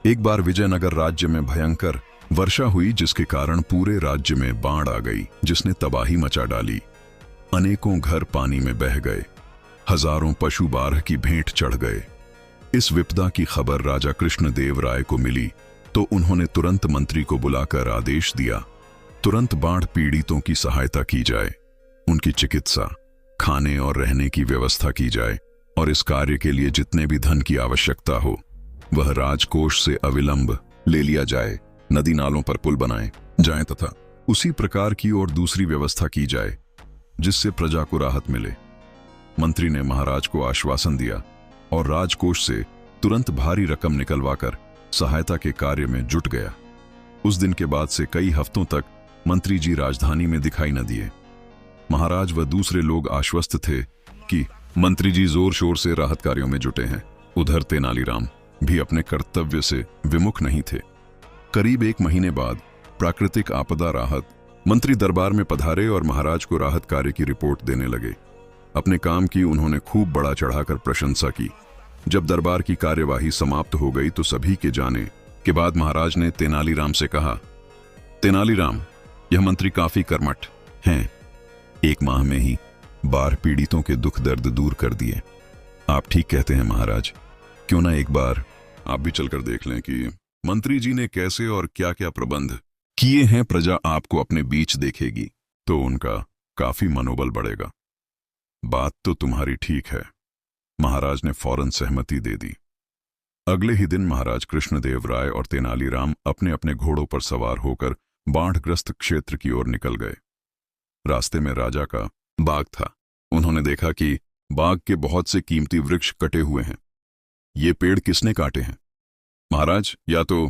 एक बार विजयनगर राज्य में भयंकर वर्षा हुई, जिसके कारण पूरे राज्य में बाढ़ आ गई, जिसने तबाही मचा डाली। अनेकों घर पानी में बह गए, हजारों पशु बारह की भेंट चढ़ गए। इस विपदा की खबर राजा कृष्णदेव राय को मिली तो उन्होंने तुरंत मंत्री को बुलाकर आदेश दिया, तुरंत बाढ़ पीड़ितों की सहायता की जाए, उनकी चिकित्सा, खाने और रहने की व्यवस्था की जाए, और इस कार्य के लिए जितने भी धन की आवश्यकता हो वह राजकोष से अविलंब ले लिया जाए। नदी नालों पर पुल बनाए जाएं तथा उसी प्रकार की और दूसरी व्यवस्था की जाए जिससे प्रजा को राहत मिले। मंत्री ने महाराज को आश्वासन दिया और राजकोष से तुरंत भारी रकम निकलवाकर सहायता के कार्य में जुट गया। उस दिन के बाद से कई हफ्तों तक मंत्री जी राजधानी में दिखाई न दिए। महाराज व दूसरे लोग आश्वस्त थे कि मंत्री जी जोर शोर से राहत कार्यों में जुटे हैं। उधर तेनालीराम भी अपने कर्तव्य से विमुख नहीं थे। करीब एक महीने बाद प्राकृतिक आपदा राहत मंत्री दरबार में पधारे और महाराज को राहत कार्य की रिपोर्ट देने लगे। अपने काम की उन्होंने खूब बढ़ा चढ़ाकर प्रशंसा की। जब दरबार की कार्यवाही समाप्त हो गई तो सभी के जाने के बाद महाराज ने तेनालीराम से कहा, तेनालीराम, यह मंत्री काफी कर्मठ हैं। एक माह में ही बाढ़ पीड़ितों के दुख दर्द दूर कर दिए। आप ठीक कहते हैं महाराज, क्यों ना एक बार आप भी चलकर देख लें कि मंत्री जी ने कैसे और क्या क्या प्रबंध किए हैं। प्रजा आपको अपने बीच देखेगी तो उनका काफी मनोबल बढ़ेगा। बात तो तुम्हारी ठीक है। महाराज ने फौरन सहमति दे दी। अगले ही दिन महाराज कृष्णदेव राय और तेनालीराम अपने अपने घोड़ों पर सवार होकर बाढ़ग्रस्त क्षेत्र की ओर निकल गए। रास्ते में राजा का बाग था। उन्होंने देखा कि बाग के बहुत से कीमती वृक्ष कटे हुए हैं। ये पेड़ किसने काटे हैं? महाराज, या तो